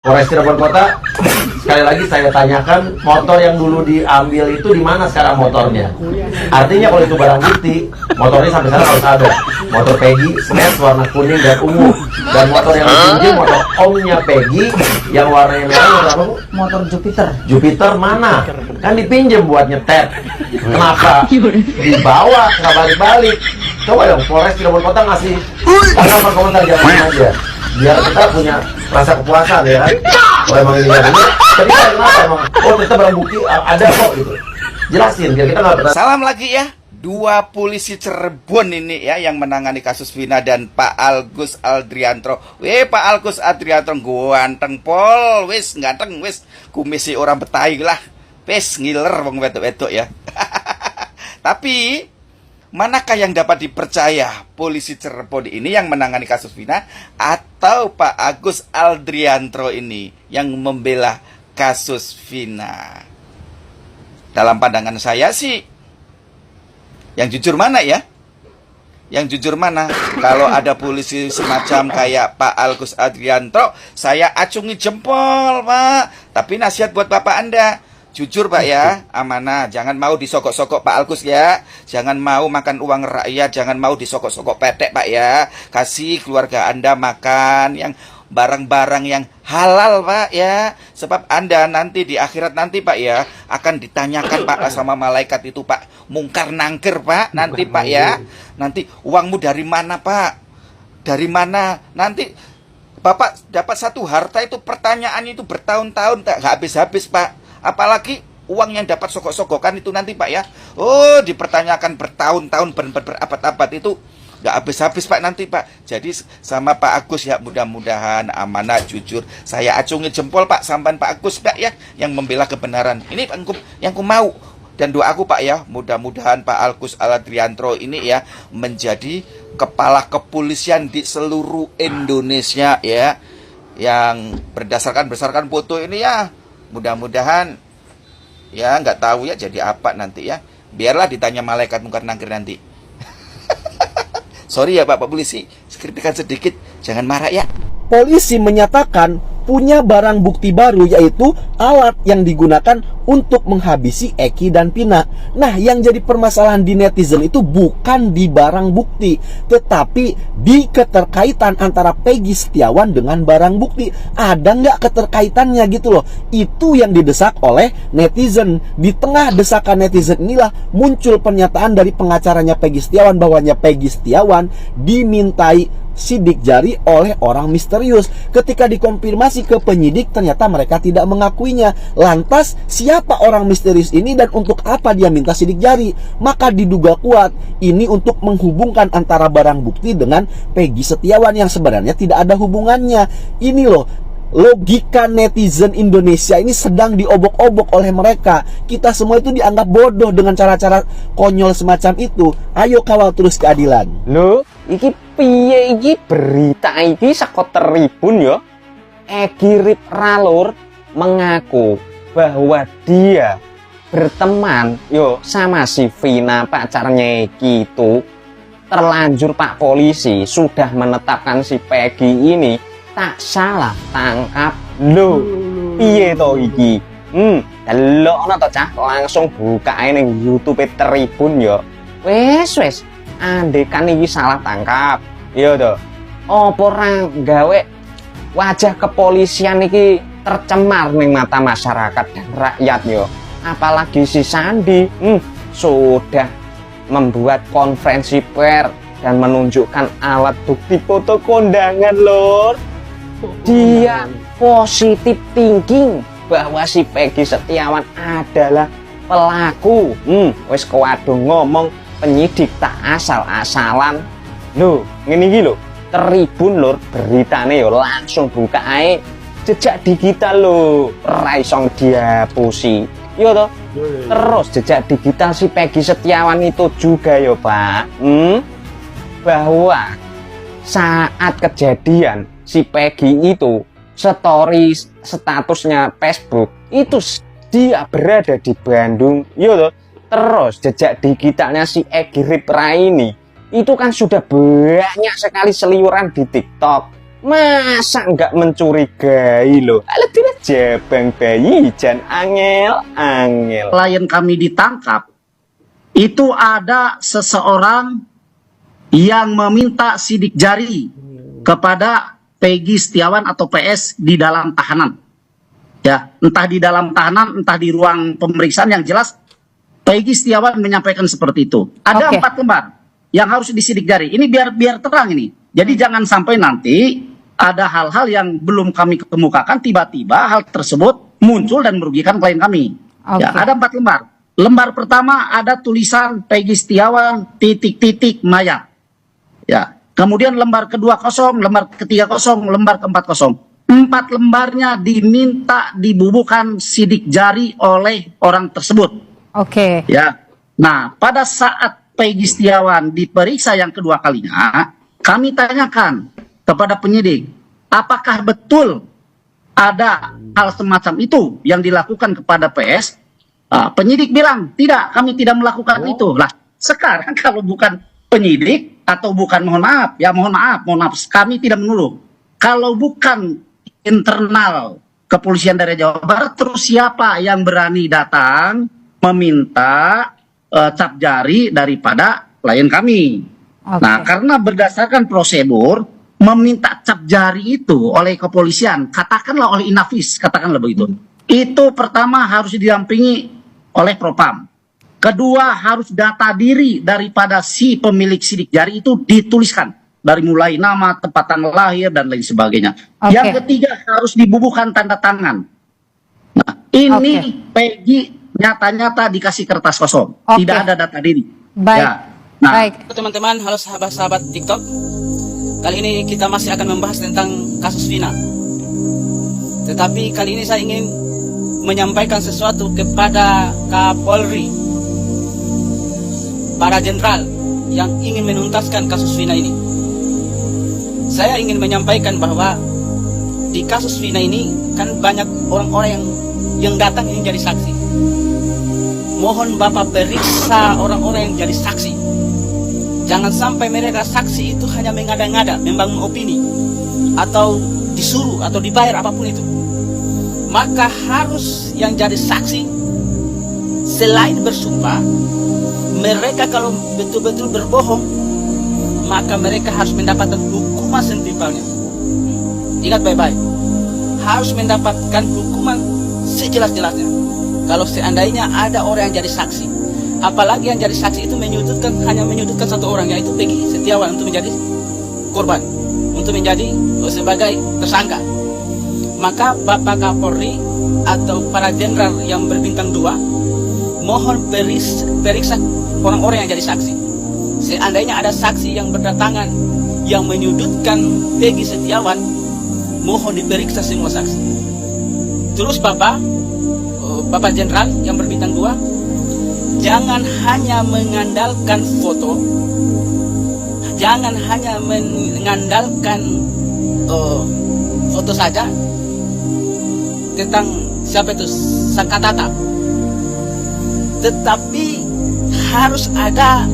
Polres Cirebon Kota, sekali lagi saya tanyakan, motor yang dulu diambil itu di mana sekarang motornya? Artinya kalau itu barang bukti, motornya sampai sekarang harus ada. Motor Peggy, smash warna kuning dan ungu. Dan motor yang dipinjam motor omnya Peggy yang warnanya merah motor apa, Bu? Motor Jupiter. Jupiter mana? Kan dipinjam buat nyetet. Kenapa dibawa nggak balik-balik? Coba dong Polres Cirebon Kota ngasih tanggapan komentar jangan aja. Biar kita punya rasa kepuasan ya kan. Kalau emang ini nggak benar, tapi kenapa emang? Oh ternyata barang bukti ada kok gitu. Jelasin biar kita nggak pernah. Salam lagi ya. Dua polisi Cirebon ini ya yang menangani kasus Vina dan Pak Agus Adriantro. Pak Agus Adriantro ganteng pol, wis ganteng wis kumisi orang Betawi lah. Wis ngiler wong wedok-wedok ya. Tapi manakah yang dapat dipercaya, polisi Cirebon ini yang menangani kasus Vina atau Pak Agus Adriantro ini yang membela kasus Vina? Dalam pandangan saya sih, yang jujur mana ya? Yang jujur mana? Kalau ada polisi semacam kayak Pak Agus Adriantro, saya acungi jempol, Pak. Tapi nasihat buat Bapak Anda, jujur Pak ya, amanah. Jangan mau disokok-sokok Pak Agus ya. Jangan mau makan uang rakyat, jangan mau disokok-sokok petek Pak ya. Kasih keluarga Anda makan yang barang-barang yang halal Pak ya. Sebab Anda nanti di akhirat nanti Pak ya akan ditanyakan Pak sama malaikat itu Pak, mungkar nangkir Pak nanti Pak ya. Nanti uangmu dari mana Pak? Dari mana? Nanti Bapak dapat satu harta itu pertanyaan itu bertahun-tahun tak habis-habis Pak. Apalagi uang yang dapat sokok-sokokan itu nanti Pak ya. Oh dipertanyakan bertahun-tahun berabad-abad itu nggak habis-habis Pak nanti Pak. Jadi sama Pak Agus ya mudah-mudahan amanah jujur. Saya acungi jempol Pak sampan Pak Agus Pak ya yang membela kebenaran. Ini yang ku mau dan doaku Pak ya mudah-mudahan Pak Agus Adriantro ini ya menjadi kepala kepolisian di seluruh Indonesia ya. Yang berdasarkan foto ini ya mudah-mudahan ya nggak tahu ya jadi apa nanti ya. Biarlah ditanya malaikat mungkar nangkir nanti. Sorry ya Bapak Polisi, kritikan sedikit, jangan marah ya. Polisi menyatakan punya barang bukti baru, yaitu alat yang digunakan untuk menghabisi Eki dan Pina. Nah, yang jadi permasalahan di netizen itu bukan di barang bukti, tetapi di keterkaitan antara Peggy Setiawan dengan barang bukti. Ada nggak keterkaitannya gitu loh. Itu yang didesak oleh netizen. Di tengah desakan netizen inilah muncul pernyataan dari pengacaranya Peggy Setiawan bahwanya Peggy Setiawan dimintai sidik jari oleh orang misterius. Ketika dikonfirmasi ke penyidik, ternyata mereka tidak mengakuinya. Lantas siapa orang misterius ini dan untuk apa dia minta sidik jari? Maka diduga kuat ini untuk menghubungkan antara barang bukti dengan Peggy Setiawan yang sebenarnya tidak ada hubungannya. Ini loh, logika netizen Indonesia ini sedang diobok-obok oleh mereka. Kita semua itu dianggap bodoh dengan cara-cara konyol semacam itu. Ayo kawal terus keadilan. Loh, iki piye iki berita iki saka Tribun ya? Egy Rip Ralur mengaku bahwa dia berteman sama si Vina pacarnya Egy itu. Terlanjur Pak Polisi sudah menetapkan si Peggy ini tak salah tangkap. Loh, piye to iki? Delokno to cah, langsung buka ning YouTube Tribun ya. Wes, andekan iki salah tangkap. Iya to. Apa ora gawe wajah kepolisian iki tercemar ning mata masyarakat dan rakyat yo. Apalagi si Sandi sudah membuat konferensi pers dan menunjukkan alat bukti foto kondangan lor. Dia positif thinking bahwa si Peggy Setiawan adalah pelaku. Wes kuadu ngomong penyidik tak asal-asalan. Loh, ngene iki lho, Tribun lur beritane yo langsung buka ae jejak digital lho, ora iso dihapusi. Yo toh. Terus jejak digital si Peggy Setiawan itu juga yo, Pak. Bahwa saat kejadian si Peggy itu story statusnya Facebook itu dia berada di Bandung, yo toh. Terus jejak digitalnya si Egy Rip ini itu kan sudah banyak sekali seliweran di TikTok. Masa nggak mencurigai loh? Alah tidak jabang bayi jan angel. Klien kami ditangkap, itu ada seseorang yang meminta sidik jari kepada Peggy Setiawan atau PS di dalam tahanan. Ya, entah di dalam tahanan, entah di ruang pemeriksaan, yang jelas Peggy Setiawan menyampaikan seperti itu. Ada 4 lembar yang harus disidik jari. Ini biar terang ini. Jadi jangan sampai nanti ada hal-hal yang belum kami kemukakan, tiba-tiba hal tersebut muncul dan merugikan klien kami. Ya, ada 4 lembar. Lembar pertama ada tulisan Peggy Setiawan titik-titik mayat. Ya. Kemudian lembar kedua kosong, lembar ketiga kosong, lembar keempat kosong. 4 lembarnya diminta dibubuhkan sidik jari oleh orang tersebut. Oke. Ya. Nah, pada saat Peggy Setiawan diperiksa yang kedua kalinya, kami tanyakan kepada penyidik, apakah betul ada hal semacam itu yang dilakukan kepada PS? Penyidik bilang, tidak, kami tidak melakukan itu. Lah, sekarang kalau bukan penyidik atau bukan, mohon maaf, kami tidak menuduh. Kalau bukan internal kepolisian daerah Jawa Barat, terus siapa yang berani datang meminta cap jari daripada klien kami? Nah, karena berdasarkan prosedur, meminta cap jari itu oleh kepolisian, katakanlah oleh Inafis, katakanlah begitu. Itu pertama harus didampingi oleh Propam. Kedua, harus data diri daripada si pemilik sidik jari itu dituliskan. Dari mulai nama, tempat tanggal lahir, dan lain sebagainya. Yang ketiga, harus dibubuhkan tanda tangan. Nah, ini Peggy nyata-nyata dikasih kertas kosong. Tidak ada data diri. Baik. Ya. Nah, Baik. Teman-teman, halo sahabat-sahabat TikTok. Kali ini kita masih akan membahas tentang kasus Vina. Tetapi kali ini saya ingin menyampaikan sesuatu kepada Kapolri, para jenderal yang ingin menuntaskan kasus Vina ini. Saya ingin menyampaikan bahwa di kasus Vina ini kan banyak orang-orang yang datang ingin jadi saksi. Mohon Bapak periksa orang-orang yang jadi saksi. Jangan sampai mereka saksi itu hanya mengada-ngada, membangun opini, atau disuruh atau dibayar apapun itu. Maka harus yang jadi saksi, selain bersumpah, mereka kalau betul-betul berbohong, maka mereka harus mendapatkan hukuman setimpalnya. Ingat baik-baik, harus mendapatkan hukuman sejelas-jelasnya. Kalau seandainya ada orang yang jadi saksi, apalagi yang jadi saksi itu hanya menyudutkan satu orang, yaitu Peggy Setiawan, untuk menjadi korban, untuk menjadi sebagai tersangka. Maka Bapak Kapolri atau para jenderal yang berbintang 2, mohon periksa orang-orang yang jadi saksi. Seandainya ada saksi yang berdatangan yang menyudutkan Peggy Setiawan, mohon diperiksa semua saksi. Terus Bapak jenderal yang berbintang 2, jangan hanya mengandalkan foto, jangan hanya mengandalkan foto saja tentang siapa itu Sangkatata, tetapi harus ada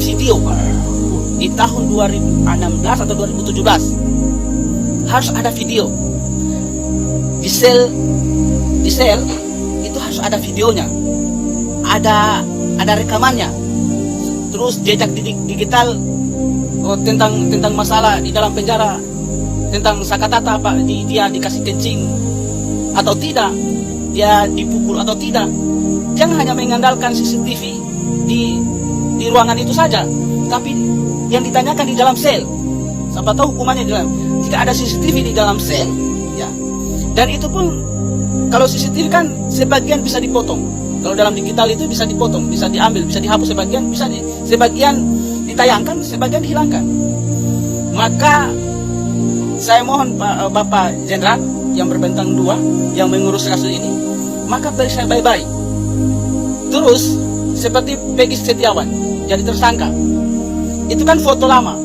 video di tahun 2016 atau 2017. Harus ada video di sel itu, harus ada videonya, ada rekamannya. Terus jejak digital tentang masalah di dalam penjara, tentang Sangkatata, apa dia dikasih kencing atau tidak, dia dipukul atau tidak. Jangan hanya mengandalkan CCTV di ruangan itu saja, tapi yang ditanyakan di dalam sel. Siapa tahu hukumannya di dalam. Jika ada CCTV di dalam sel, ya. Dan itu pun kalau CCTV kan sebagian bisa dipotong. Kalau dalam digital itu bisa dipotong, bisa diambil, bisa dihapus sebagian, sebagian ditayangkan, sebagian dihilangkan. Maka saya mohon Bapak Jenderal yang berbintang 2 yang mengurus kasus ini, maka periksa baik-baik. Terus seperti Peggy Setiawan jadi tersangka, itu kan foto lama,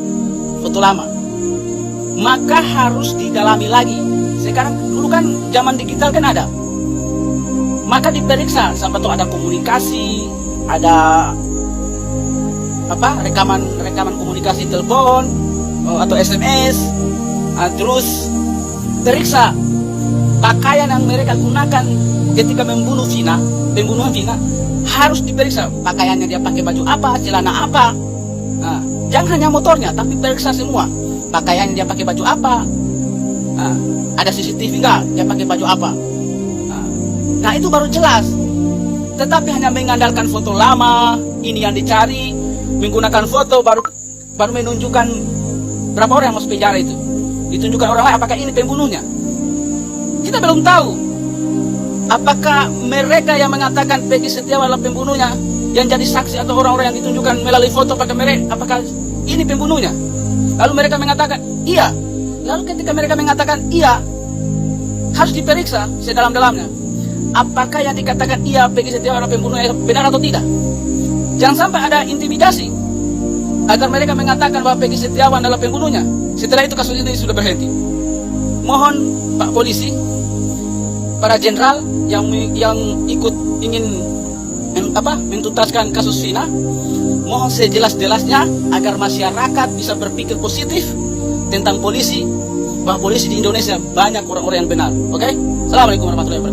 maka harus didalami lagi. Sekarang dulu kan zaman digital kan ada, maka diperiksa sampai tuh ada komunikasi, ada rekaman komunikasi telepon atau SMS, Terus periksa pakaian yang mereka gunakan ketika pembunuhan Vina harus diperiksa pakaiannya, dia pakai baju apa, celana apa. Jangan hanya motornya, tapi periksa semua pakaiannya, dia pakai baju apa. Ada CCTV nggak dia pakai baju apa. Nah itu baru jelas. Tetapi hanya mengandalkan foto lama, ini yang dicari, menggunakan foto baru menunjukkan berapa orang yang masuk penjara itu. Ditunjukkan orang lain apakah ini pembunuhnya. Kita belum tahu apakah mereka yang mengatakan Peggy Setiawan adalah pembunuhnya, yang jadi saksi atau orang-orang yang ditunjukkan melalui foto apakah ini pembunuhnya. Lalu mereka mengatakan iya. Lalu ketika mereka mengatakan iya, harus diperiksa sedalam-dalamnya. Apakah yang dikatakan iya Peggy Setiawan adalah pembunuhnya benar atau tidak? Jangan sampai ada intimidasi agar mereka mengatakan bahwa Peggy Setiawan adalah pembunuhnya. Setelah itu kasus ini sudah berhenti. Mohon Pak Polisi, para jenderal yang ikut ingin mentuntaskan kasus Vina, mohon sejelas-jelasnya agar masyarakat bisa berpikir positif tentang polisi, bahwa polisi di Indonesia banyak orang-orang yang benar. Oke? Assalamualaikum warahmatullahi wabarakatuh.